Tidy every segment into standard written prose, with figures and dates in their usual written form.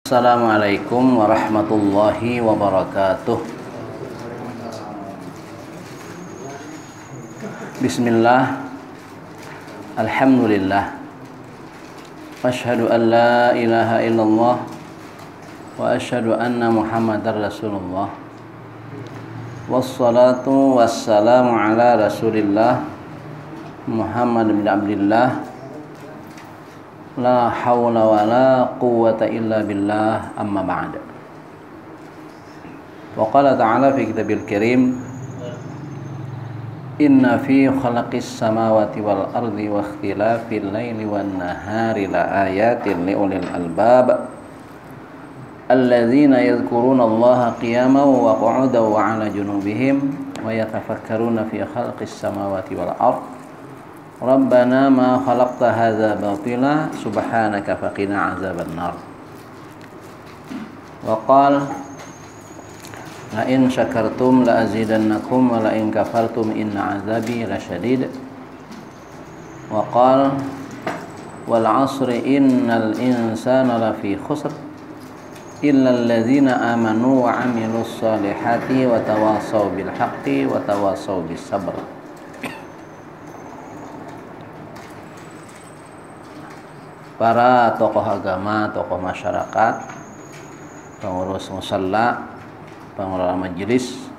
Assalamualaikum warahmatullahi wabarakatuh. Bismillah, alhamdulillah, asyhadu an la ilaha illallah wa asyhadu anna muhammadar rasulullah, wassalatu wassalamu ala rasulillah Muhammad bin Abdillah, la hawla wa la quwwata illa billah, amma ba'd. Wa qala ta'ala fi kitabil karim, inna fi khalaqis samawati wal ardi wa ikhtilafil laili wan nahari la ayatin li ulil albab alladzina yadhkuruna allaha qiyaman wa qu'udan wa 'ala junubihim wa yatafakkaruna fi khalqis samawati wal ardi Rabbana ma khalaqta hadza batila subhanaka faqina azaban nar. Wa qala la in syakartum la azidannakum wa la in kafartum inna azabi lasyadid. Wa qala wal 'asri innal insana lafi khusr illa alladzina amanu wa 'amilus solihati wa tawasaw bil haqqi wa tawasaw bis sabr. Para tokoh agama, tokoh masyarakat, pengurus musalla, pengelola majelis,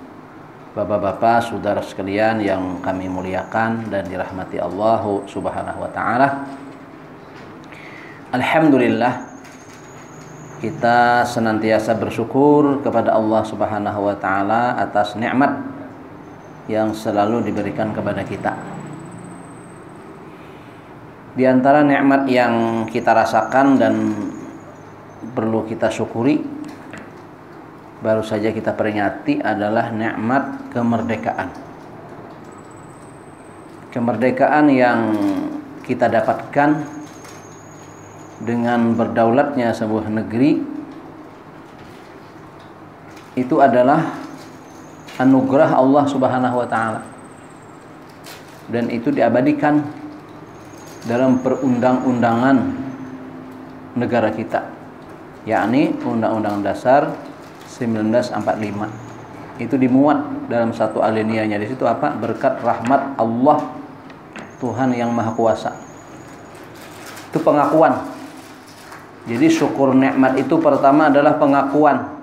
bapak-bapak, saudara sekalian yang kami muliakan dan dirahmati Allah Subhanahu wa taala. Alhamdulillah, kita senantiasa bersyukur kepada Allah Subhanahu wa taala atas nikmat yang selalu diberikan kepada kita. Di antara nikmat yang kita rasakan dan perlu kita syukuri, baru saja kita peringati, adalah nikmat kemerdekaan. Kemerdekaan yang kita dapatkan dengan berdaulatnya sebuah negeri itu adalah anugerah Allah Subhanahu wa taala. Dan itu diabadikan dalam perundang-undangan negara kita, yakni Undang-Undang Dasar 1945. Itu dimuat dalam satu alinianya. Di situ apa? Berkat rahmat Allah, Tuhan yang Maha Kuasa. Itu pengakuan. Jadi syukur nikmat itu pertama adalah pengakuan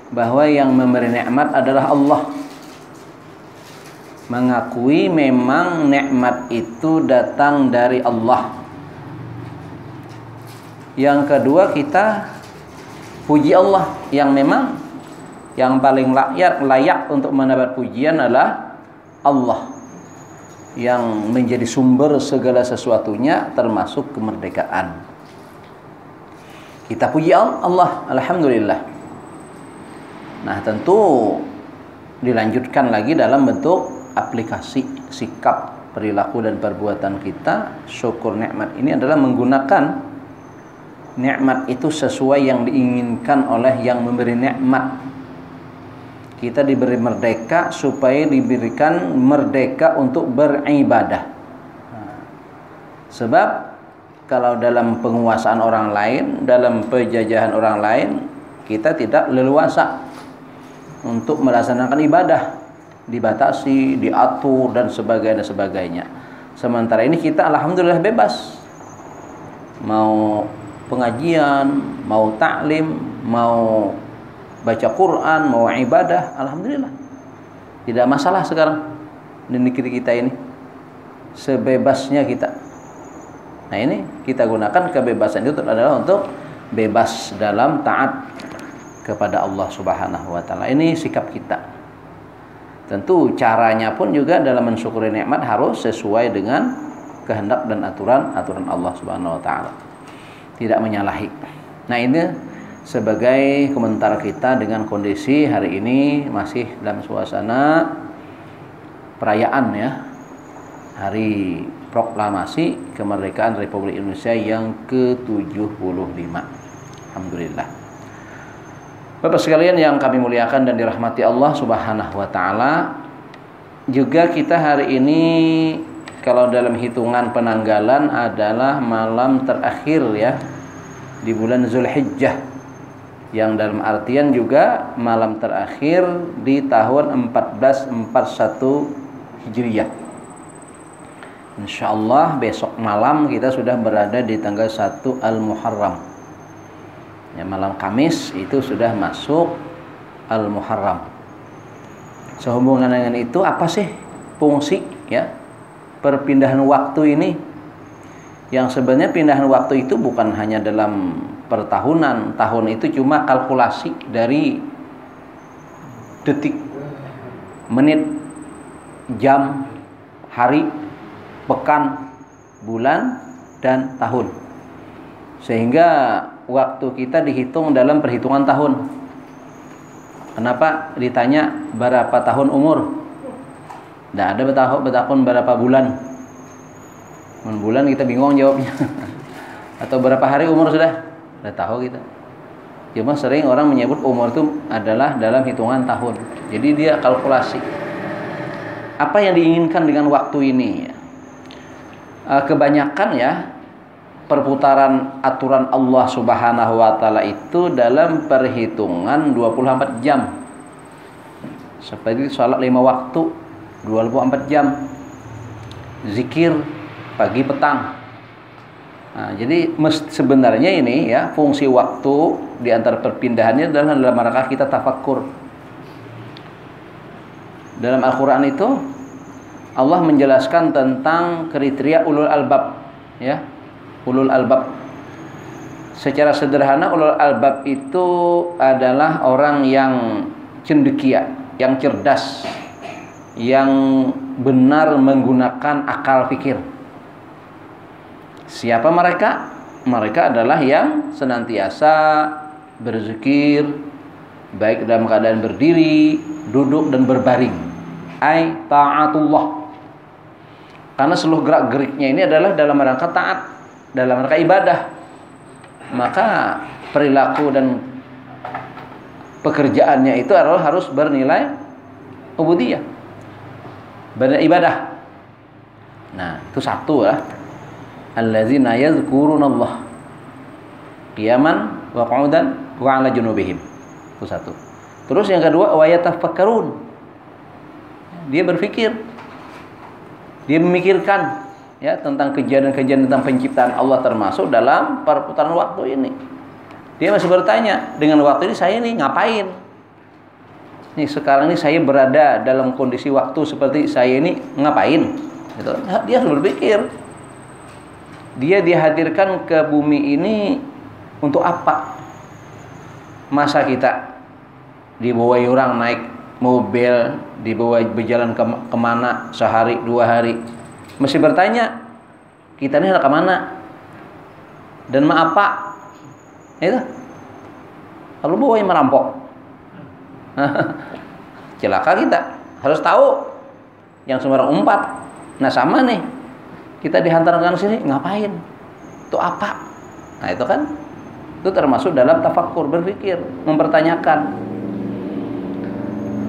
bahwa yang memberi nikmat adalah Allah. Mengakui memang nikmat itu datang dari Allah. Yang kedua, kita puji Allah yang memang yang paling layak untuk mendapat pujian adalah Allah yang menjadi sumber segala sesuatunya termasuk kemerdekaan. Kita puji Allah, alhamdulillah. Nah, tentu dilanjutkan lagi dalam bentuk aplikasi sikap, perilaku dan perbuatan kita. Syukur nikmat ini adalah menggunakan nikmat itu sesuai yang diinginkan oleh yang memberi nikmat. Kita diberi merdeka supaya diberikan merdeka untuk beribadah. Sebab kalau dalam penguasaan orang lain, dalam penjajahan orang lain, kita tidak leluasa untuk melaksanakan ibadah, dibatasi, diatur dan sebagainya. Sementara ini kita alhamdulillah bebas. Mau pengajian, mau taklim, mau baca Quran, mau ibadah, alhamdulillah. Tidak masalah sekarang di negeri kita ini. Sebebasnya kita. Nah, ini kita gunakan kebebasan itu adalah untuk bebas dalam taat kepada Allah Subhanahu wa taala. Ini sikap kita. Tentu caranya pun juga dalam mensyukuri nikmat harus sesuai dengan kehendak dan aturan Allah Subhanahu wa taala. Tidak menyalahi. Nah, ini sebagai komentar kita dengan kondisi hari ini masih dalam suasana perayaan ya. Hari proklamasi kemerdekaan Republik Indonesia yang ke-75. Alhamdulillah. Bapak sekalian yang kami muliakan dan dirahmati Allah Subhanahu wa taala, juga kita hari ini kalau dalam hitungan penanggalan adalah malam terakhir ya di bulan Zulhijjah yang dalam artian juga malam terakhir di tahun 1441 Hijriyah. Insyaallah besok malam kita sudah berada di tanggal 1 Al-Muharram. Ya, malam Kamis itu sudah masuk Al-Muharram. Sehubungan dengan itu apa sih fungsi ya perpindahan waktu ini? Yang sebenarnya pindahan waktu itu bukan hanya dalam pertahunan. Tahun itu cuma kalkulasi dari detik, menit, jam, hari, pekan, bulan, dan tahun. Sehingga waktu kita dihitung dalam perhitungan tahun. Kenapa ditanya berapa tahun umur? Tidak ada bertahun berapa bulan. Bulan kita bingung jawabnya. Atau berapa hari umur sudah tahu kita. Cuma sering orang menyebut umur itu adalah dalam hitungan tahun. Jadi dia kalkulasi. Apa yang diinginkan dengan waktu ini? Kebanyakan ya perputaran aturan Allah Subhanahu wa taala itu dalam perhitungan 24 jam. Seperti sholat 5 waktu 24 jam. Zikir pagi petang. Nah, jadi sebenarnya ini ya fungsi waktu di antara perpindahannya adalah dalam rangka kita tafakkur. Dalam Al-Qur'an itu Allah menjelaskan tentang kriteria ulul albab ya. Ulul albab. Secara sederhana ulul albab itu adalah orang yang cendekia, yang cerdas, yang benar menggunakan akal fikir. Siapa mereka? Mereka adalah yang senantiasa berzikir, baik dalam keadaan berdiri, duduk, dan berbaring. Ai ta'atullah. Karena seluruh gerak-geriknya ini adalah dalam rangka taat, dalam rangka ibadah. Maka perilaku dan pekerjaannya itu adalah harus bernilai ubudiyah, beribadah. Nah, itu satu lah. Allazina yadhkurunallah qiyaman wa qu'udan wa 'ala junubihim. Itu satu. Terus yang kedua wa yatafakkarun. Dia berpikir. Dia memikirkan ya tentang kejadian-kejadian tentang penciptaan Allah termasuk dalam perputaran waktu ini. Dia masih bertanya, dengan waktu ini saya ini ngapain? Nih sekarang ini saya berada dalam kondisi waktu seperti saya ini ngapain? Gitu. Dia harus berpikir. Dia dihadirkan ke bumi ini untuk apa? Masa kita dibawa orang naik mobil, dibawa berjalan kemana sehari, 2 hari, mesti bertanya, kita ini hendak kemana? Dan mau apa? Itu. Kalau bawa yang merampok. Celaka kita. Harus tahu yang sembarang umpat. Nah sama nih. Kita dihantarkan ke sini ngapain? Itu apa? Nah itu kan itu termasuk dalam tafakkur, berpikir, mempertanyakan.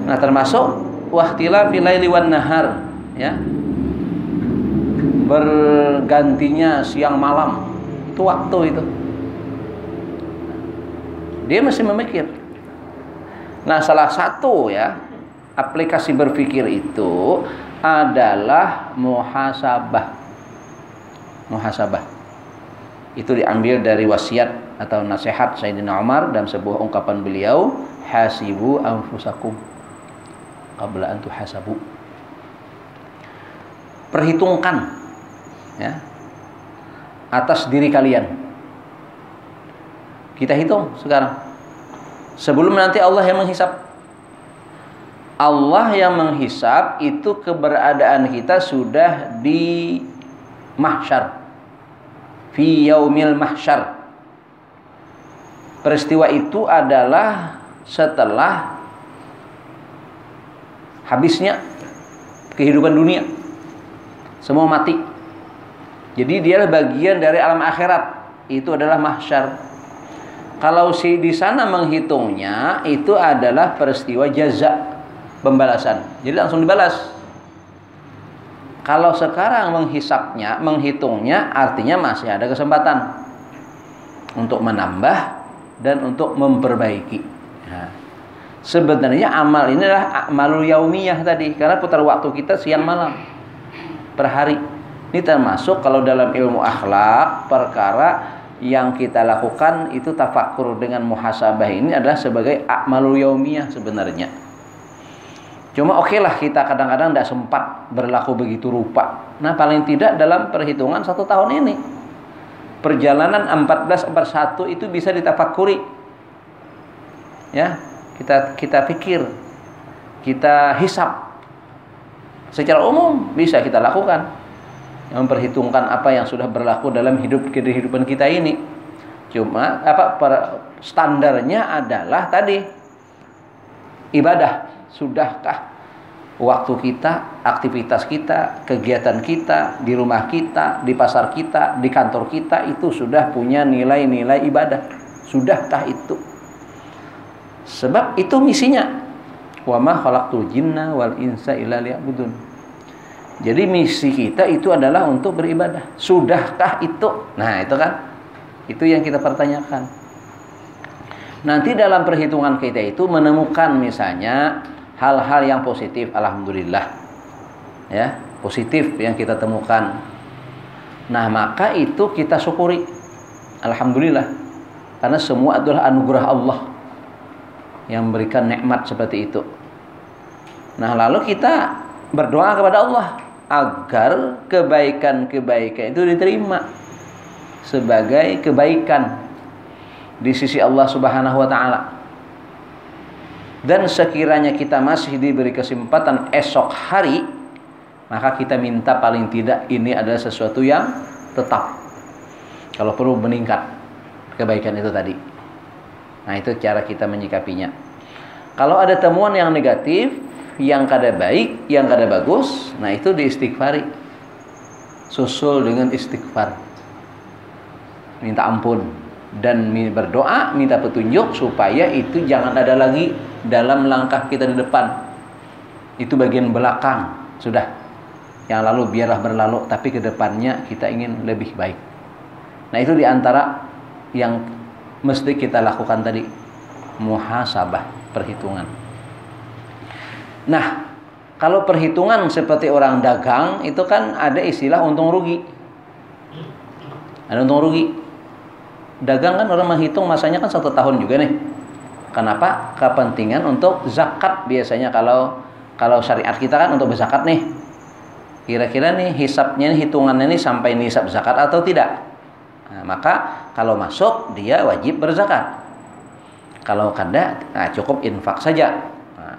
Nah termasuk wahtilafi laili wan nahar ya. Bergantinya siang malam. Itu waktu itu. Dia masih memikir. Nah salah satu ya aplikasi berpikir itu adalah muhasabah. Muhasabah itu diambil dari wasiat atau nasihat Sayyidina Umar dalam sebuah ungkapan beliau, hasibu anfusakum qabla an tuhasabu. Perhitungkan ya atas diri kalian. Kita hitung sekarang sebelum nanti Allah yang menghisab. Allah yang menghisab itu keberadaan kita sudah di mahsyar, fi yaumil mahsyar. Peristiwa itu adalah setelah habisnya kehidupan dunia, semua mati. Jadi dia bagian dari alam akhirat. Itu adalah mahsyar. Kalau di sana menghitungnya itu adalah peristiwa jaza, pembalasan. Jadi langsung dibalas. Kalau sekarang menghitungnya artinya masih ada kesempatan untuk menambah dan untuk memperbaiki. Nah, sebenarnya amal ini adalah amalul yaumiyah tadi, karena putar waktu kita siang malam per hari. Ini termasuk kalau dalam ilmu akhlak perkara yang kita lakukan itu tafakkur dengan muhasabah ini adalah sebagai amalul yaumiyah sebenarnya. Cuma oke lah kita kadang-kadang tidak sempat berlaku begitu rupa. Nah paling tidak dalam perhitungan 1 tahun ini perjalanan 1441 itu bisa ditafakuri. Ya, kita pikir, kita hisab. Secara umum bisa kita lakukan. Memperhitungkan apa yang sudah berlaku dalam kehidupan kita ini. Cuma standarnya adalah tadi ibadah. Sudahkah waktu kita, aktivitas kita, kegiatan kita, di rumah kita, di pasar kita, di kantor kita itu sudah punya nilai-nilai ibadah? Sudahkah itu? Sebab itu misinya. Wa ma khalaqtul jinna wal insa illa liya'budun. Jadi misi kita itu adalah untuk beribadah. Sudahkah itu? Nah itu kan, itu yang kita pertanyakan. Nanti dalam perhitungan kita itu menemukan misalnya hal-hal yang positif, alhamdulillah, ya positif yang kita temukan. Nah maka itu kita syukuri, alhamdulillah, karena semua adalah anugerah Allah yang memberikan nikmat seperti itu. Nah lalu kita berdoa kepada Allah agar kebaikan-kebaikan itu diterima sebagai kebaikan di sisi Allah Subhanahu wa taala. Dan sekiranya kita masih diberi kesempatan esok hari, maka kita minta paling tidak ini adalah sesuatu yang tetap. Kalau perlu meningkat kebaikan itu tadi. Nah, itu cara kita menyikapinya. Kalau ada temuan yang negatif, yang kada baik, yang kada bagus, nah itu diistighfari. Susul dengan istighfar. Minta ampun dan berdoa, minta petunjuk supaya itu jangan ada lagi dalam langkah kita di depan. Itu bagian belakang, sudah. Yang lalu biarlah berlalu, tapi ke depannya kita ingin lebih baik. Nah, itu diantara yang mesti kita lakukan tadi, muhasabah, perhitungan. Nah, kalau perhitungan seperti orang dagang itu kan ada istilah untung rugi. Ada untung rugi. Dagang kan orang menghitung masanya kan 1 tahun juga nih. Kenapa? Kepentingan untuk zakat biasanya kalau syariat kita kan untuk berzakat nih. Kira-kira nih hisabnya, hitungannya nih sampai nisab zakat atau tidak. Nah, maka kalau masuk dia wajib berzakat. Kalau kada, nah cukup infak saja. Nah,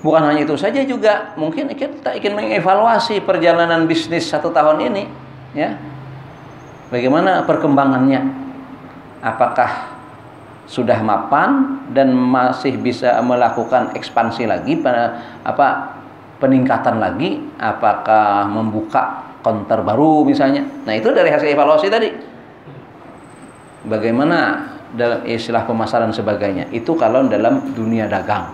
bukan hanya itu saja juga, mungkin kita ingin mengevaluasi perjalanan bisnis 1 tahun ini, ya. Bagaimana perkembangannya? Apakah sudah mapan dan masih bisa melakukan ekspansi lagi, peningkatan lagi? Apakah membuka counter baru misalnya? Nah, itu dari hasil evaluasi tadi. Bagaimana dalam istilah pemasaran sebagainya? Itu kalau dalam dunia dagang.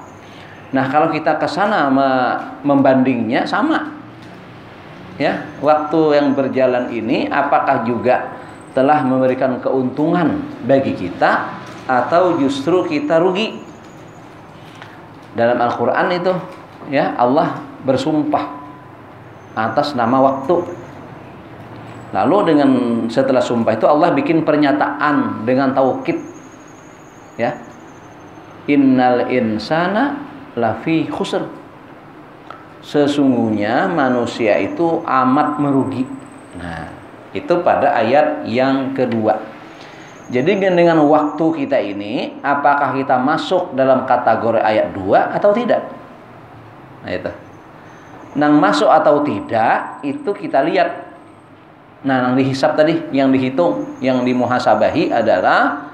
Nah, kalau kita ke sana membandingnya sama. Ya, waktu yang berjalan ini apakah juga telah memberikan keuntungan bagi kita atau justru kita rugi? Dalam Al-Qur'an itu, ya, Allah bersumpah atas nama waktu. Lalu setelah sumpah itu Allah bikin pernyataan dengan taukid. Ya. Innal insana lafi khusr. Sesungguhnya manusia itu amat merugi. Nah, itu pada ayat yang kedua. Jadi dengan waktu kita ini, apakah kita masuk dalam kategori ayat 2 atau tidak? Nah, itu. Nang masuk atau tidak, itu kita lihat. Nah, yang dihisab tadi, yang dihitung, yang dimuhasabahi adalah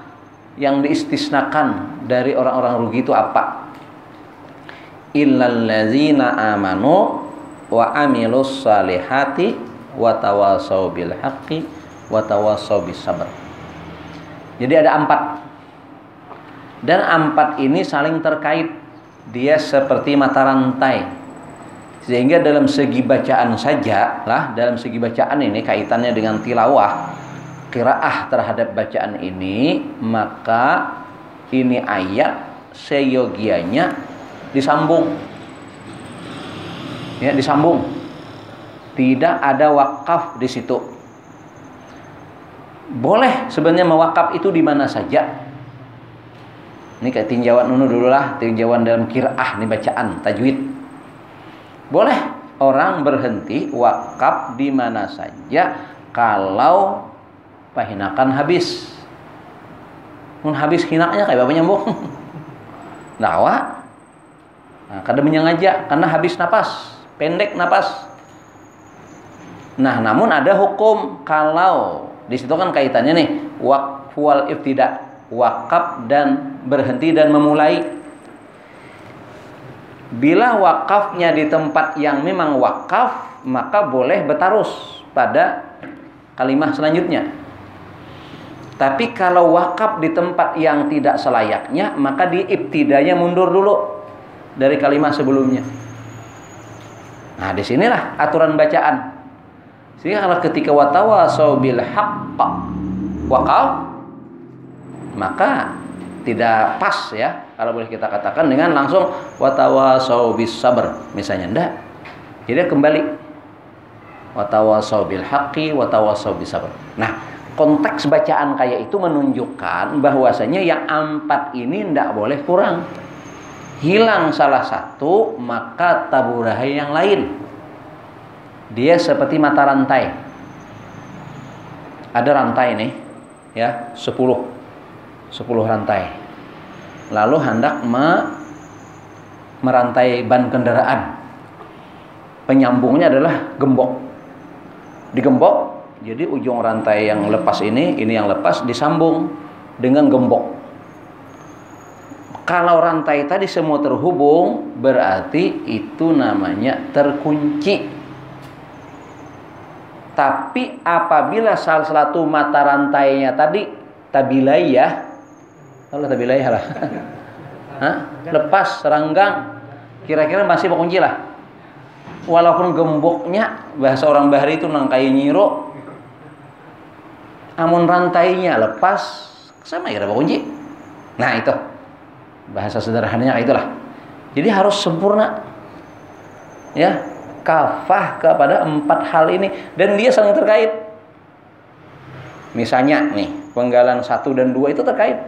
yang diistisnakan dari orang-orang rugi itu apa? Illal ladzina amanu wa amilus salihati wa tawassaw bil haqqi wa tawassaw bis sabr. Jadi ada 4. Dan 4 ini saling terkait. Dia seperti mata rantai. Sehingga dalam segi bacaan saja lah, dalam segi bacaan ini kaitannya dengan tilawah. qiraah terhadap bacaan ini, maka ini ayat seyogianya disambung. Ya, disambung. Tidak ada wakaf di situ. Boleh sebenarnya mewakaf itu di mana saja. Ini kayak tinjauan dulu lah, tinjauan dalam qiraah nih, bacaan tajwid. Boleh orang berhenti wakaf di mana saja kalau pahinakan habis. Mun habis hinaknya kayak bapak nyambung. Dawa. Nah, kadang menyengaja karena habis napas, pendek napas. Nah, namun ada hukum kalau di situ kan kaitannya nih waqf wal ibtida, wakaf dan berhenti dan memulai. Bila wakafnya di tempat yang memang wakaf, maka boleh bertarus pada kalimat selanjutnya. Tapi kalau wakaf di tempat yang tidak selayaknya, maka di ibtidanya mundur dulu dari kalimat sebelumnya. Nah, disinilah aturan bacaan. Sehingga kalau ketika watawasau bil haqq wakaf, maka tidak pas ya kalau boleh kita katakan dengan langsung watawasau bis sabr misalnya. Enggak. Jadi kembali watawasau bil haqqi watawasau bis sabr. Nah, konteks bacaan kayak itu menunjukkan bahwasanya yang 4 ini tidak boleh kurang. Hilang salah satu, maka taburahi yang lain. Dia seperti mata rantai. Ada rantai nih, ya, 10 rantai. Lalu hendak merantai ban kendaraan. Penyambungnya adalah gembok. Digembok, jadi ujung rantai yang lepas ini yang lepas disambung dengan gembok. Kalau rantai tadi semua terhubung, berarti itu namanya terkunci. Tapi apabila salah satu mata rantainya tadi tabilayah, kalau tabilayah lah, lepas, renggang, kira-kira masih berkunci lah. Walaupun gemboknya, bahasa orang bahari itu nang kayu nyiro, amun rantainya lepas, sama kira berkunci. Nah itu bahasa sederhananya itulah. Jadi harus sempurna, ya, kafah kepada 4 hal ini, dan dia saling terkait. Misalnya nih, penggalan 1 dan 2 itu terkait.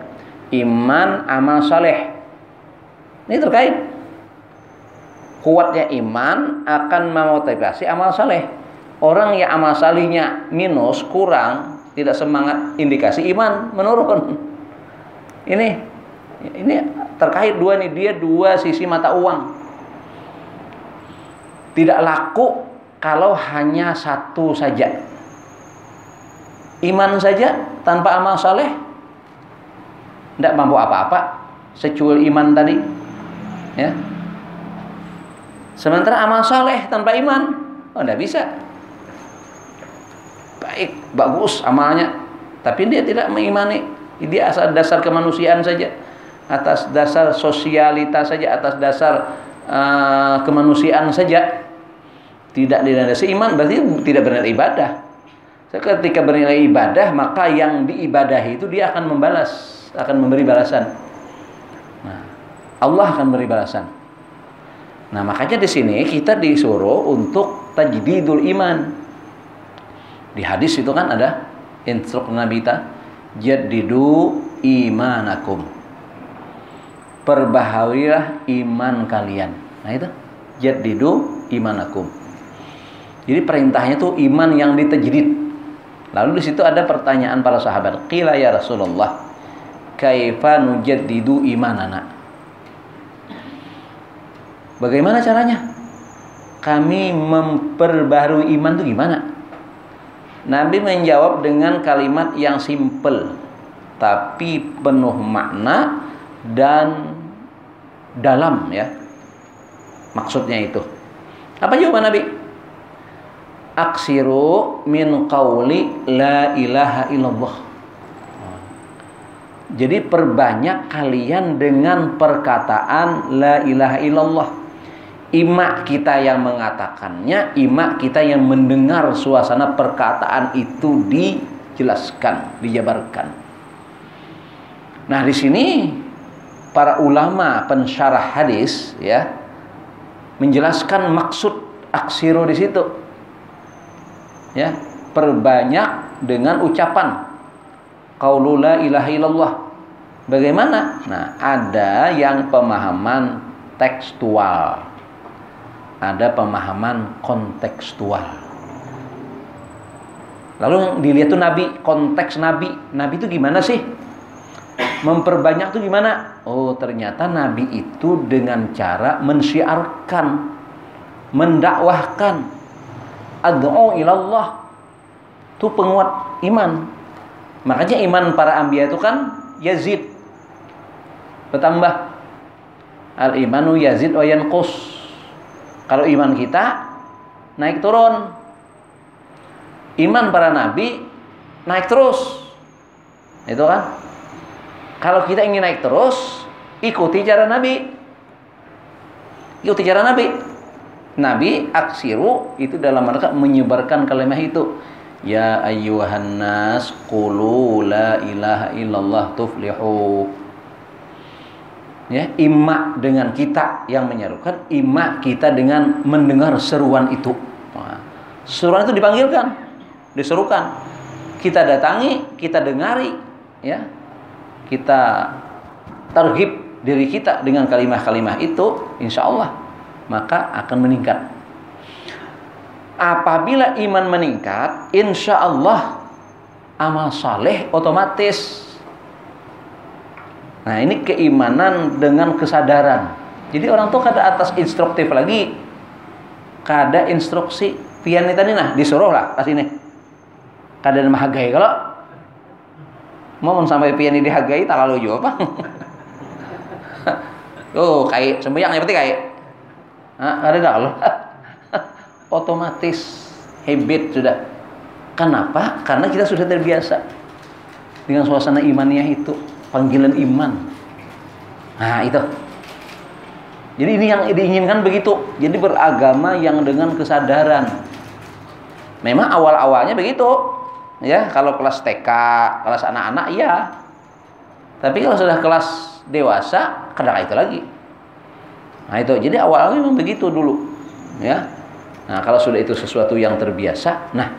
Iman, amal saleh, ini terkait. Kuatnya iman akan memotivasi amal saleh. Orang yang amal salihnya minus, kurang, tidak semangat, indikasi iman menurun. Ini terkait dua nih, dia dua sisi mata uang. Tidak laku kalau hanya satu saja. Iman saja tanpa amal saleh tidak mampu apa-apa, secuil iman tadi, ya. Sementara amal saleh tanpa iman, tidak bisa. Baik, bagus amalnya, tapi dia tidak mengimani. Dia asal dasar kemanusiaan saja, atas dasar sosialitas saja, atas dasar kemanusiaan saja, tidak dilandasi iman, berarti tidak bernilai ibadah. Ketika bernilai ibadah, maka yang diibadahi itu dia akan membalas, akan memberi balasan. Nah, Allah akan memberi balasan. Nah, makanya di sini kita disuruh untuk tajdidul iman. Di hadis itu kan ada instruksi Nabi kita, jaddidu imanakum. Perbaharilah iman kalian. Nah itu, jaddidu imanakum. Jadi perintahnya itu iman yang ditajdid. Lalu di situ ada pertanyaan para sahabat, qila ya Rasulullah, kaifa nujaddidu imanana? Bagaimana caranya kami memperbarui iman itu gimana? Nabi menjawab dengan kalimat yang simpel tapi penuh makna dan dalam, ya. Maksudnya itu. Apa jawaban Nabi? Aksiru min qauli la ilaha illallah. Jadi perbanyak kalian dengan perkataan la ilaha illallah. Imak kita yang mengatakannya, imak kita yang mendengar suasana perkataan itu dijelaskan, dijabarkan. Nah, di sini para ulama pensyarah hadis ya menjelaskan maksud aksiru di situ. Ya, perbanyak dengan ucapan qaulu la ilaha illallah. Bagaimana? Nah, ada yang pemahaman tekstual, ada pemahaman kontekstual. Lalu yang dilihat tuh Nabi, konteks Nabi. Nabi itu gimana sih? Memperbanyak tuh gimana? Oh, ternyata Nabi itu dengan cara mensyiarkan, mendakwahkan, ad'u ilallah. Itu penguat iman. Makanya iman para anbiya itu kan yazid, bertambah. Al-imanu yazid wa yanqus. Kalau iman kita naik turun. Iman para nabi naik terus. Itu kan? Kalau kita ingin naik terus, ikuti cara Nabi. Ikuti cara Nabi. Nabi aksiru itu dalam rangka menyebarkan kalimat itu. Ya ayyuhan nas qulu la ilaha illallah tuflihu. Ya, imak dengan kita yang menyerukan, imak kita dengan mendengar seruan itu. Nah, seruan itu dipanggilkan, diserukan. Kita datangi, kita dengari, ya. Kita targhib diri kita dengan kalimat-kalimat itu, insya Allah maka akan meningkat. Apabila iman meningkat, insya Allah amal saleh otomatis. Nah, ini keimanan dengan kesadaran. Jadi orang tuh kada atas instruktif lagi, kada instruksi pian tadi nah disuruh lah kasih nih. Kada mahagai kalau mau sampai pian dihargai tak lalu juga apa? Oh, kayak sembahyang yang penting kayak. Ada dah kalau otomatis habit sudah. Kenapa? Karena kita sudah terbiasa dengan suasana imaniyah itu, panggilan iman. Nah, itu. Jadi ini yang diinginkan begitu. Jadi beragama yang dengan kesadaran. Memang awal-awalnya begitu. Ya, kalau kelas TK, kelas anak-anak ya. Tapi kalau sudah kelas dewasa, kadang itu lagi. Nah, itu. Jadi awalnya memang begitu dulu. Ya. Nah, kalau sudah itu sesuatu yang terbiasa, nah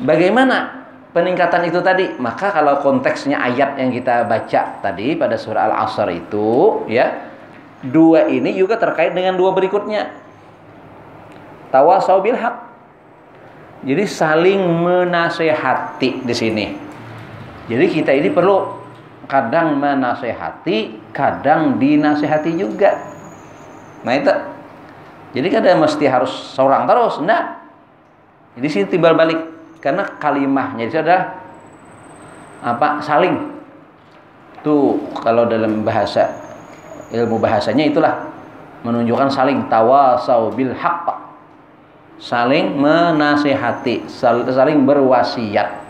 bagaimana peningkatan itu tadi? Maka kalau konteksnya ayat yang kita baca tadi pada surah Al-Asr itu, ya, dua ini juga terkait dengan dua berikutnya. Tawasau bil haq. Jadi saling menasehati di sini. Jadi kita ini perlu kadang menasehati, kadang dinasehati juga. Nah, itu. Jadi kadang mesti harus seorang terus, enggak. Jadi sini timbal balik karena kalimahnya itu adalah apa? Saling. Tuh kalau dalam bahasa ilmu bahasanya itulah menunjukkan saling tawasau bil haqq. Saling menasihati, saling berwasiat.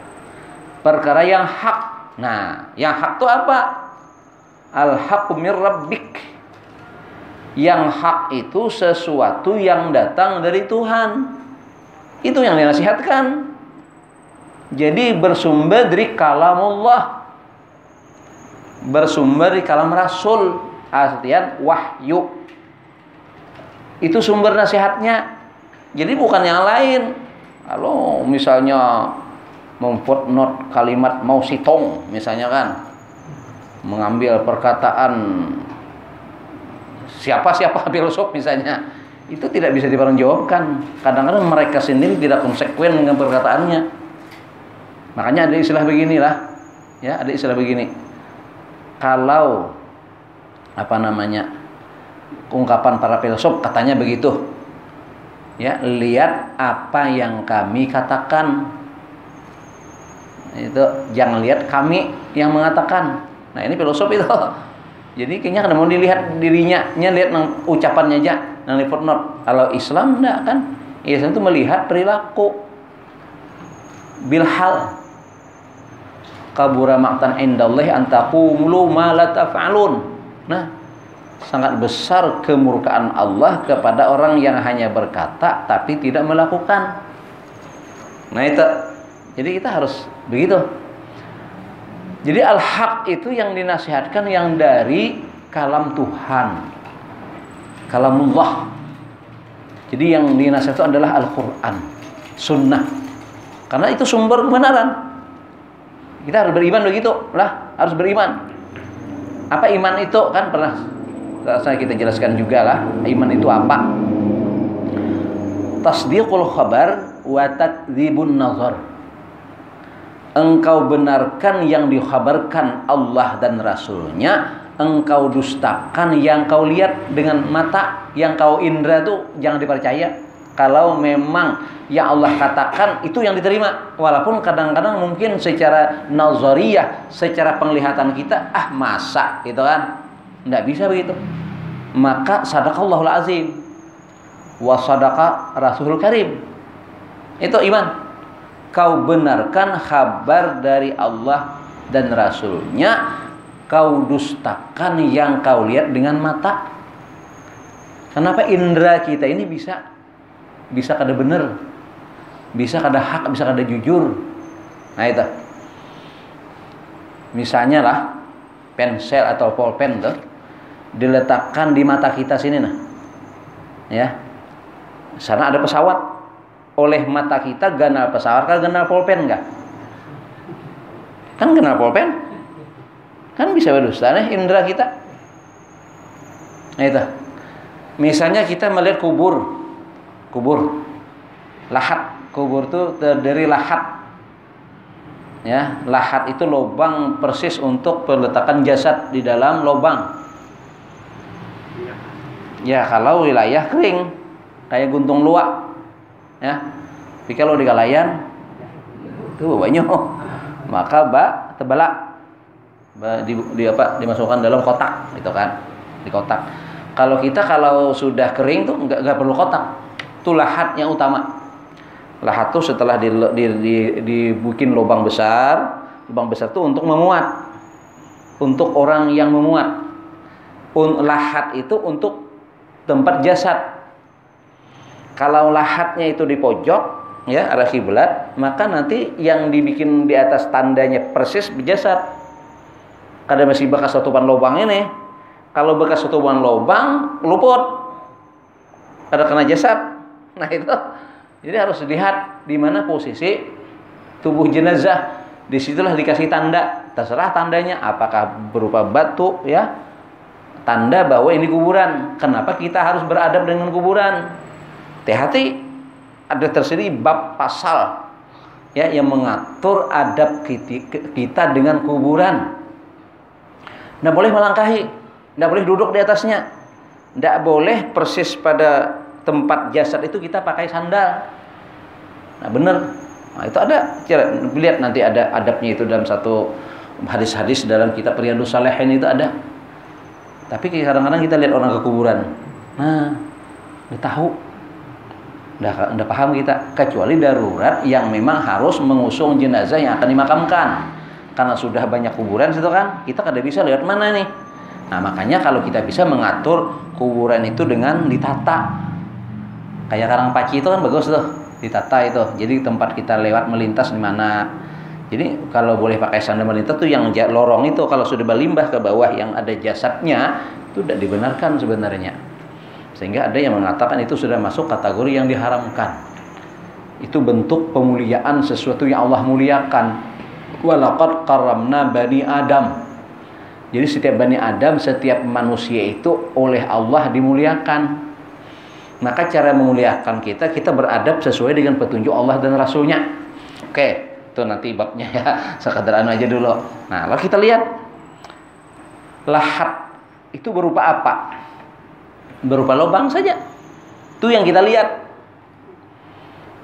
Perkara yang hak. Nah, yang hak itu apa? Al-haqqu mir rabbik. Yang hak itu sesuatu yang datang dari Tuhan. Itu yang dinasihatkan. Jadi bersumber dari kalamullah. Bersumber dari kalam Rasul. Artian wahyu. Itu sumber nasihatnya. Jadi bukan yang lain. Kalau misalnya memfootnote kalimat mau sitong misalnya kan, mengambil perkataan siapa filosof misalnya, itu tidak bisa dipertanggungjawabkan. Kadang-kadang mereka sendiri tidak konsekuen dengan perkataannya. Makanya ada istilah beginilah, ya, ada istilah begini. Kalau apa namanya ungkapan para filosof katanya begitu. Ya, lihat apa yang kami katakan. Itu jangan lihat kami yang mengatakan. Nah, ini filosof itu. Jadi kayaknya kada mau dilihat dirinya, lihat ucapannya aja, nang footnote. Kalau Islam enggak kan? Islam itu melihat perilaku. Bilhal. Kabura maqtan indallahi an taqulu ma la taf'alun. Nah, sangat besar kemurkaan Allah kepada orang yang hanya berkata tapi tidak melakukan. Nah, itu. Jadi kita harus begitu. Jadi al-haq itu yang dinasihatkan yang dari kalam Tuhan, kalamullah. Jadi yang dinasihatkan itu adalah Al-Quran, Sunnah. Karena itu sumber kebenaran. Kita harus beriman begitu lah, harus beriman. Apa iman itu? Kan pernah saya kita jelaskan juga lah. Iman itu apa? Tasdiqul khabar wa takdzibun nazar. Engkau benarkan yang dikhabarkan Allah dan Rasulnya, engkau dustakan yang kau lihat dengan mata, yang kau indra tuh jangan dipercaya. Kalau memang yang Allah katakan itu yang diterima, walaupun kadang-kadang mungkin secara nazariyah, secara penglihatan kita, masa gitu kan, nggak bisa begitu. Maka sadaqallahul azim wa sadaqa rasulul karim. Itu iman. Kau benarkan kabar dari Allah dan Rasulnya, kau dustakan yang kau lihat dengan mata. Kenapa indera kita ini bisa kada benar, bisa kada hak, bisa kada jujur. Nah itu. Misalnya lah pensel atau pulpen tuh diletakkan di mata kita sini nah. Ya. Sana ada pesawat. Oleh mata kita ganal pesawat kan ganal pulpen enggak? Kan ganal pulpen? Kan bisa berdusta nih indera kita. Nah itu. Misalnya kita melihat kubur, lahat. Kubur itu terdiri lahat. Ya, lahat itu lubang persis untuk peletakan jasad di dalam lubang. Ya, kalau wilayah kering kayak Guntung Luak, ya. Tapi kalau di Galayan itu banyak, maka tebala dimasukkan dalam kotak gitu kan, di kotak. Kalau sudah kering tuh nggak perlu kotak. Itu lahat yang utama. Lahat tuh setelah dibikin lubang besar tuh untuk memuat, untuk orang yang memuat. Lahat itu untuk tempat jasad. Kalau lahatnya itu di pojok, ya arah kiblat, maka nanti yang dibikin di atas tandanya persis jasad. Kada masih bekas tutupan lubang ini. Kalau bekas tutupan lubang luput, ada kena jasad. Nah itu, jadi harus dilihat di mana posisi tubuh jenazah. Disitulah dikasih tanda. Terserah tandanya, apakah berupa batu, ya, tanda bahwa ini kuburan. Kenapa kita harus beradab dengan kuburan? Hati-hati, ada tersedia bab pasal ya yang mengatur adab kita dengan kuburan. Nggak boleh melangkahi, nggak boleh duduk di atasnya, nggak boleh persis pada tempat jasad itu kita pakai sandal. Nah benar, nah, itu ada. Lihat nanti ada adabnya itu dalam satu hadis-hadis dalam kitab Riyadhus Shalihin itu ada. Tapi kadang-kadang kita lihat orang ke kuburan, nah udah tahu. Udah paham kita, kecuali darurat yang memang harus mengusung jenazah yang akan dimakamkan. Karena sudah banyak kuburan situ kan, kita kada bisa lihat mana nih. Nah, makanya kalau kita bisa mengatur kuburan itu dengan ditata. Kayak Karangpaci itu kan bagus tuh, ditata itu. Jadi tempat kita lewat melintas di mana. Jadi kalau boleh pakai sandal melintas tuh yang lorong itu kalau sudah berlimbah ke bawah yang ada jasadnya itu tidak dibenarkan sebenarnya. Sehingga ada yang mengatakan itu sudah masuk kategori yang diharamkan. Itu bentuk pemuliaan sesuatu yang Allah muliakan. Walaqad karramna bani Adam. Jadi setiap bani Adam, setiap manusia itu oleh Allah dimuliakan. Maka cara memuliakan kita beradab sesuai dengan petunjuk Allah dan Rasulnya. Oke, itu nanti babnya ya. Sekadar aja dulu. Nah, lalu kita lihat lahat itu berupa apa? Berupa lubang saja. Itu yang kita lihat.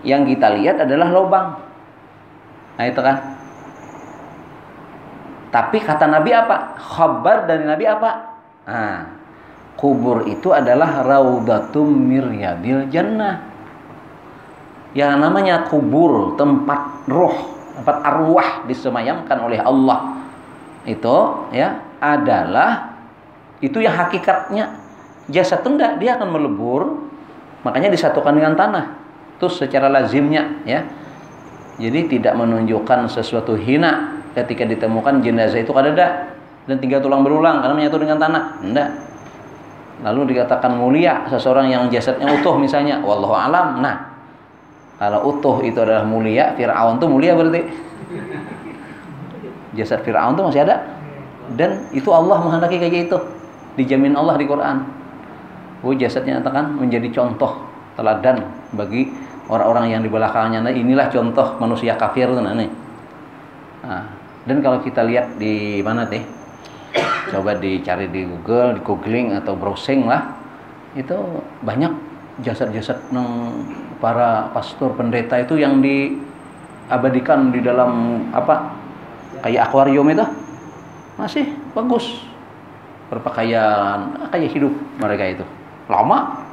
Yang kita lihat adalah lubang. Nah itu kan. Tapi kata Nabi apa? Khabar dari Nabi apa? Nah, kubur itu adalah raudatum miryadil jannah. Yang namanya kubur, tempat roh, tempat arwah disemayamkan oleh Allah. Itu ya adalah itu yang hakikatnya. Jasad itu enggak, dia akan melebur, makanya disatukan dengan tanah. Itu secara lazimnya ya. Jadi tidak menunjukkan sesuatu hina ketika ditemukan jenazah itu kadada dan tinggal tulang berulang karena menyatu dengan tanah. Enggak. Lalu dikatakan mulia seseorang yang jasadnya utuh misalnya, wallahu alam. Nah, kalau utuh itu adalah mulia, Fir'aun itu mulia berarti. Jasad Fir'aun itu masih ada. Dan itu Allah menghendaki kayak gitu. Dijamin Allah di Quran. Jasadnya akan menjadi contoh teladan bagi orang-orang yang di belakangnya. Nah, inilah contoh manusia kafir tuh nih. Nah, dan kalau kita lihat di mana teh? Coba dicari di Google, di googling atau browsing lah. Itu banyak jasad-jasad para pastor pendeta itu yang diabadikan di dalam apa? Kayak akuarium itu. Masih bagus. Berpakaian kayak hidup mereka itu. Lama.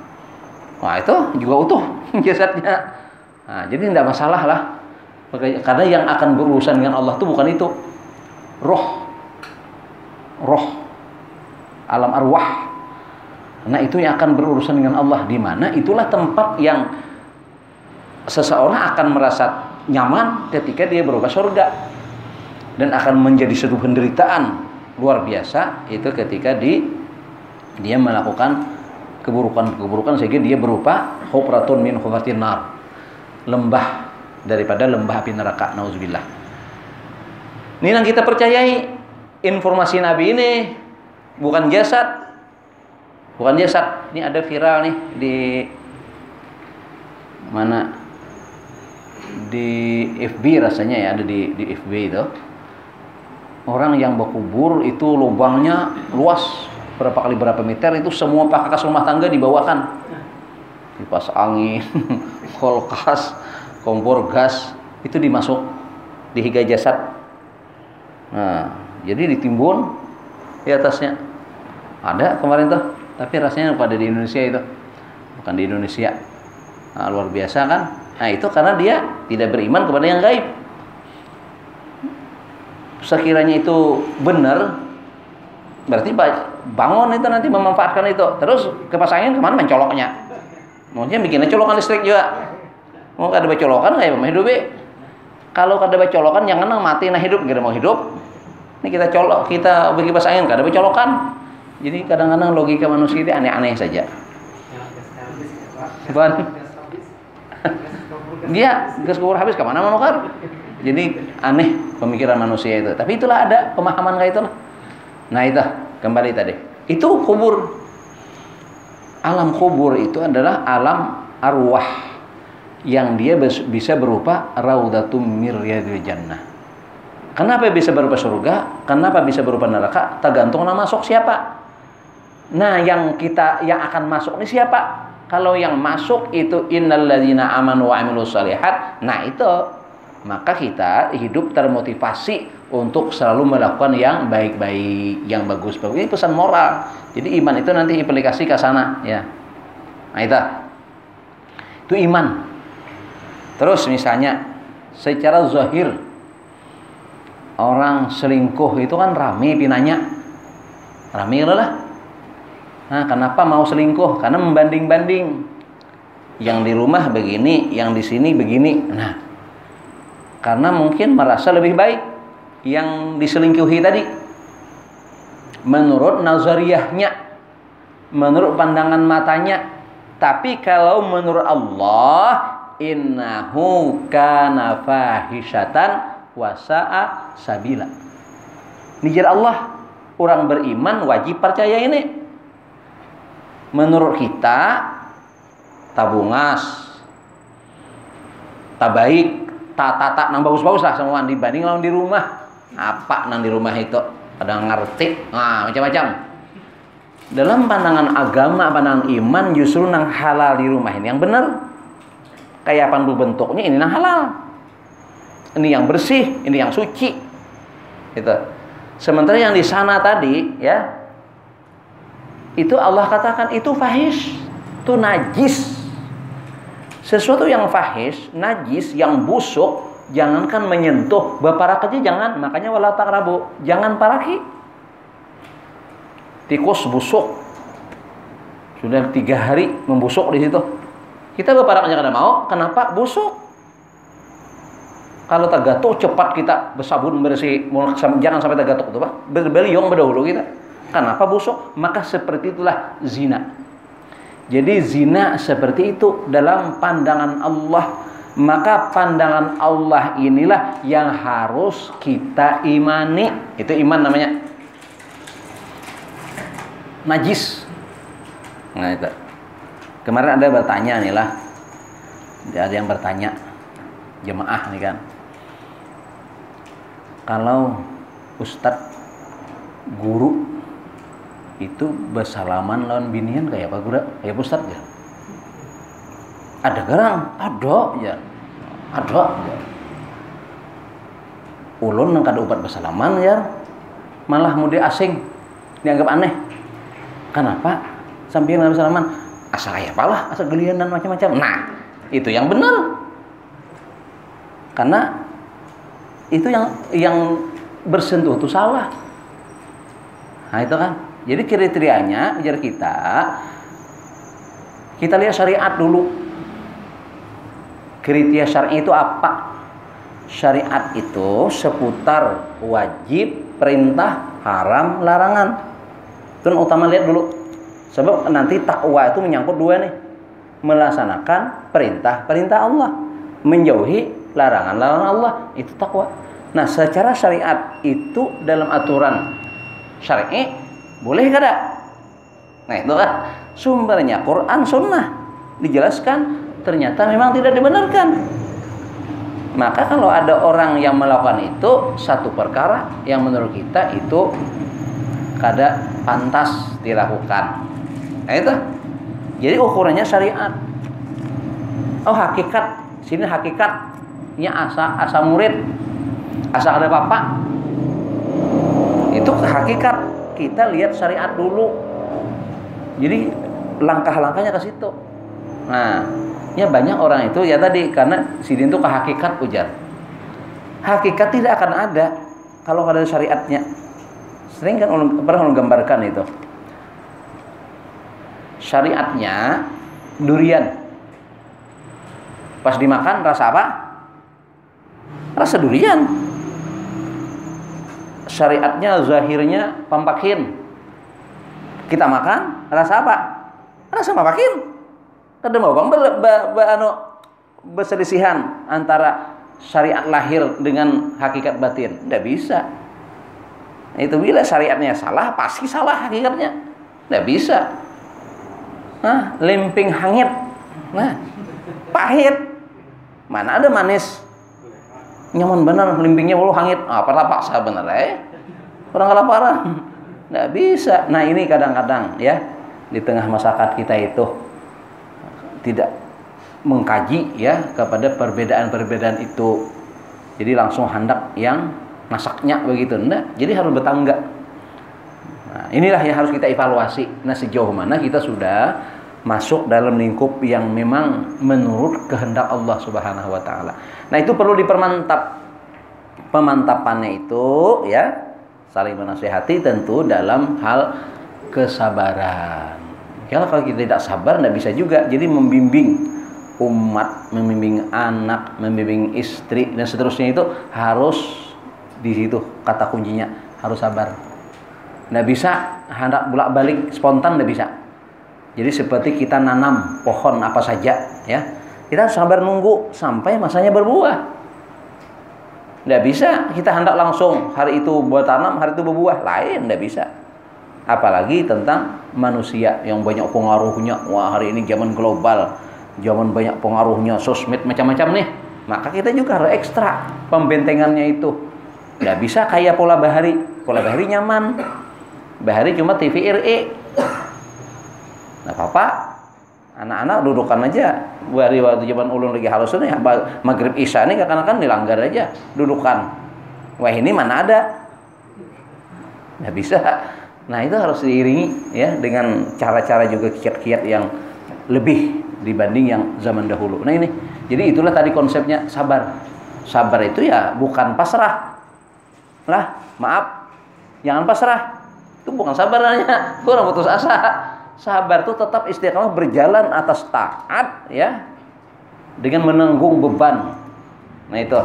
Nah, itu juga utuh jasadnya. Nah, jadi tidak masalah lah. Karena yang akan berurusan dengan Allah itu bukan itu. Roh. Alam arwah. Nah, itu yang akan berurusan dengan Allah. Di mana itulah tempat yang seseorang akan merasa nyaman ketika dia berubah surga. Dan akan menjadi suatu penderitaan luar biasa itu ketika dia melakukan keburukan sehingga dia berupa hufratun min hufratin nar, lembah daripada lembah api neraka, nauzubillah. Ini yang kita percayai, informasi Nabi ini bukan jasad. Ini ada viral nih di mana, di FB rasanya ya, ada di FB itu. Orang yang berkubur itu lubangnya luas berapa meter, itu semua perkakas rumah tangga dibawakan, kipas angin, kulkas, kompor gas itu dimasuk di higa jasad. Nah, jadi ditimbun di atasnya. Ada kemarin tuh, tapi rasanya pada di Indonesia itu, bukan di Indonesia. Nah, luar biasa kan? Nah, itu karena dia tidak beriman kepada yang gaib. Sekiranya itu benar, berarti bangun itu nanti memanfaatkan itu. Terus kipas angin kemana mencoloknya? Maunya bikinnya colokan listrik juga. Mau kada colokan kayak mau hidup. Kalau kada colokan jangan mati nah hidup, kada mau hidup. Ini kita colok, kita bagi kipas angin kada colokan. Jadi kadang-kadang logika manusia itu aneh-aneh saja. Bukan? Dia gas kubur habis kemana mau nukar? Jadi aneh pemikiran manusia itu. Tapi itulah ada pemahaman kayak itulah. Nah itu kembali tadi. Itu kubur. Alam kubur itu adalah alam arwah yang dia bisa berupa raudatum mir riyadil jannah. Kenapa bisa berupa surga? Kenapa bisa berupa neraka? Tergantung nama masuk siapa. Nah, yang akan masuk ini siapa? Kalau yang masuk itu innalladzina amanu wa amilus shalihat. Nah, itu maka kita hidup termotivasi untuk selalu melakukan yang baik-baik, yang bagus-bagus. Ini pesan moral. Jadi iman itu nanti implikasi ke sana, ya. Nah, itu iman. Terus misalnya secara zahir orang selingkuh itu kan rame pinanya. Rame lah. Nah, kenapa mau selingkuh? Karena membanding-banding. Yang di rumah begini, yang di sini begini. Nah, karena mungkin merasa lebih baik yang diselingkuhi tadi. Menurut nazariyahnya, menurut pandangan matanya. Tapi kalau menurut Allah, innahu kana fahisyatan wa sa'a sabila. Nijar Allah, orang beriman wajib percaya ini. Menurut kita tabungas, tabaik, tak nang bagus-bagus lah semua dibanding lawan di rumah. Apa nang di rumah itu? Kadang ngerti, nah macam-macam. Dalam pandangan agama, pandangan iman justru nang halal di rumah ini yang benar. Kayak apa bentuknya ini nang halal. Ini yang bersih, ini yang suci. Itu. Sementara yang di sana tadi, ya, itu Allah katakan itu fahish, itu najis. Sesuatu yang fahish, najis, yang busuk, jangankan menyentuh, baparak aja jangan. Makanya wala taqrabu, jangan paraki. Tikus busuk, sudah 3 hari membusuk di situ. Kita baparak aja kada mau, kenapa busuk? Kalau tagatuk cepat kita bersabun bersih, jangan sampai tagatuk tuh Pak. Berbeliung berdahulu kita. Kenapa busuk? Maka seperti itulah zina. Jadi zina seperti itu dalam pandangan Allah. Maka pandangan Allah inilah yang harus kita imani. Itu iman namanya. Najis. Nah itu. Kemarin ada bertanya nih lah. Ada yang bertanya, jemaah nih kan. Kalau ustadz guru itu bersalaman lawan binian kayak apa gura? Kayak ustadz ya? Ada garang? Ada ya. Ada ya. Ulun nang kada upat bersalaman ya. Malah mudi asing dianggap aneh. Kenapa? Sambil bersalaman asal aya apalah, asal gelian dan macam-macam. Nah, itu yang benar. Karena itu yang bersentuh itu salah. Nah itu kan. Jadi kriterianya biar kita lihat syariat dulu. Kriteria syariat itu apa? Syariat itu seputar wajib, perintah, haram, larangan. Itu yang utama lihat dulu. Sebab nanti takwa itu menyangkut dua nih. Melaksanakan perintah-perintah Allah, menjauhi larangan-larangan Allah, itu takwa. Nah, secara syariat itu dalam aturan syar'i boleh kada? Nah, itu kan sumbernya Quran Sunnah. Dijelaskan ternyata memang tidak dibenarkan. Maka kalau ada orang yang melakukan itu satu perkara yang menurut kita itu kada pantas dilakukan. Nah, itu. Jadi ukurannya syariat. Oh, hakikat. Sini hakikatnya asa murid. Asa ada bapak. Itu hakikat. Kita lihat syariat dulu. Jadi langkah-langkahnya ke situ. Nah, ya banyak orang itu ya tadi karena sidin itu ke hakikat ujar. Hakikat tidak akan ada kalau ada syariatnya. Sering kan pernah menggambarkan itu. Syariatnya durian. Pas dimakan rasa apa? Rasa durian. Syariatnya zahirnya pampakin. Kita makan rasa apa? Rasa pampakin. Kada mau bang berselisihan antara syariat lahir dengan hakikat batin. Tidak bisa. Nah, itu bila syariatnya salah, pasti salah hakikatnya. Tidak bisa. Nah, lemping hangit. Nah, pahit. Mana ada manis? Nyaman benar lempingnya walau hangit. Apa lah paksa benar orang kelaparan. Tidak bisa. Nah, ini kadang-kadang ya di tengah masyarakat kita itu tidak mengkaji ya kepada perbedaan-perbedaan itu. Jadi langsung hendak yang masaknya begitu. Enggak. Jadi harus bertangga. Nah, inilah yang harus kita evaluasi. Nah, sejauh mana kita sudah masuk dalam lingkup yang memang menurut kehendak Allah Subhanahu wa taala. Nah, itu perlu dipermantap. Pemantapannya itu ya saling menasihati tentu dalam hal kesabaran. Kalau kita tidak sabar tidak bisa juga. Jadi membimbing umat, membimbing anak, membimbing istri dan seterusnya itu harus di situ kata kuncinya, harus sabar. Tidak bisa hendak bolak-balik spontan, tidak bisa. Jadi seperti kita nanam pohon apa saja ya. Kita sabar nunggu sampai masanya berbuah. Tidak bisa kita hendak langsung hari itu buat tanam, hari itu berbuah. Lain, tidak bisa. Apalagi tentang manusia yang banyak pengaruhnya. Wah, hari ini zaman global, zaman banyak pengaruhnya, sosmed macam-macam nih. Maka kita juga harus ekstra pembentengannya itu. Tidak bisa kayak pola bahari. Pola bahari nyaman. Bahari cuma TV RE. Nah, apa-apa. Anak-anak dudukan aja. Waktu zaman ulun lagi halus ini, maghrib isya ini kan dilanggar aja. Dudukan. Wah, ini mana ada? Nggak bisa. Nah, itu harus diiringi ya dengan cara-cara juga kiat-kiat yang lebih dibanding yang zaman dahulu. Nah, ini. Jadi itulah tadi konsepnya sabar. Sabar itu ya bukan pasrah. Lah, maaf. Jangan pasrah. Itu bukan sabar namanya. Kurang putus asa. Sabar itu tetap istiqamah berjalan atas taat ya dengan menanggung beban. Nah, itu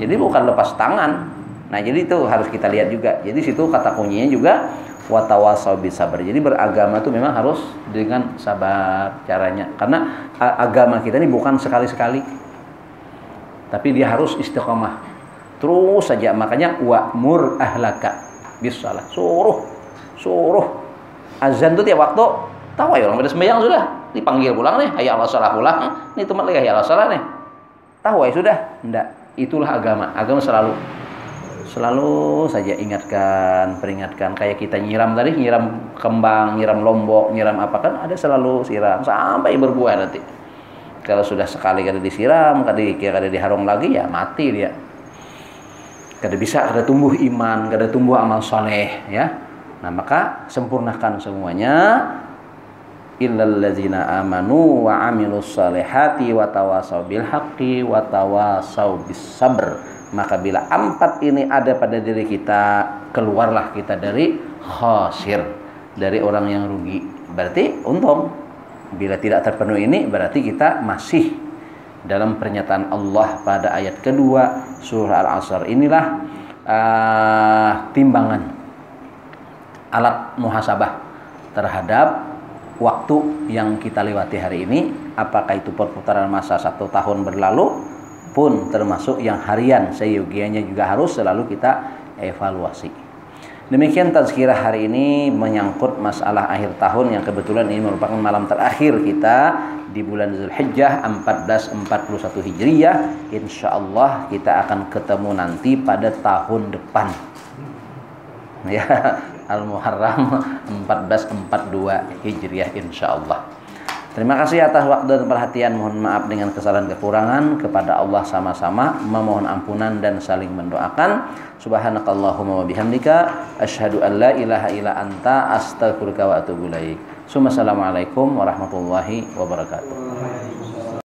Jadi bukan lepas tangan. Nah, jadi itu harus kita lihat juga. Jadi situ kata kuncinya juga watawasau bisabar. Jadi beragama itu memang harus dengan sabar caranya. Karena agama kita ini bukan sekali-sekali. Tapi dia harus istiqomah. Terus saja. Makanya wa'mur ahlaka bisalah. Suruh azan itu tiap waktu. Tahu ya orang pada sembahyang sudah. Dipanggil pulang nih, hayya 'alas shalah pulang. Ini teman lagi hayya 'alas shalah nih. Tahu ya sudah? Enggak. Itulah agama. Agama selalu saja ingatkan, peringatkan. Kayak kita nyiram tadi, nyiram kembang, nyiram lombok, nyiram apa kan ada selalu siram sampai berbuah nanti. Kalau sudah sekali kada disiram, kada diharung lagi ya mati dia. Kada bisa, kada tumbuh iman, kada tumbuh amal soleh ya. Nah, maka sempurnakan semuanya. Illal ladzina amanu wa amilus solihati wa tawasau bil haqqi wa tawasau bis sabr. Maka bila 4 ini ada pada diri kita, keluarlah kita dari khasir, dari orang yang rugi. Berarti untung. Bila tidak terpenuhi ini berarti kita masih dalam pernyataan Allah pada ayat kedua surah Al-Asr. Inilah timbangan alat muhasabah terhadap waktu yang kita lewati hari ini, apakah itu perputaran masa 1 tahun berlalu pun termasuk yang harian, seyogianya juga harus selalu kita evaluasi. Demikian tazkirah hari ini menyangkut masalah akhir tahun yang kebetulan ini merupakan malam terakhir kita di bulan Zulhijjah 1441 Hijriyah. Insyaallah kita akan ketemu nanti pada tahun depan. Ya, Al-Muharram 1442 Hijriah insyaallah. Terima kasih atas waktu dan perhatian. Mohon maaf dengan kesalahan kekurangan. Kepada Allah sama-sama memohon ampunan dan saling mendoakan. Subhanakallahumma wa bihamdika asyhadu an la ilaha illa anta astaghfiruka wa atubu ilaik. Assalamualaikum warahmatullahi wabarakatuh.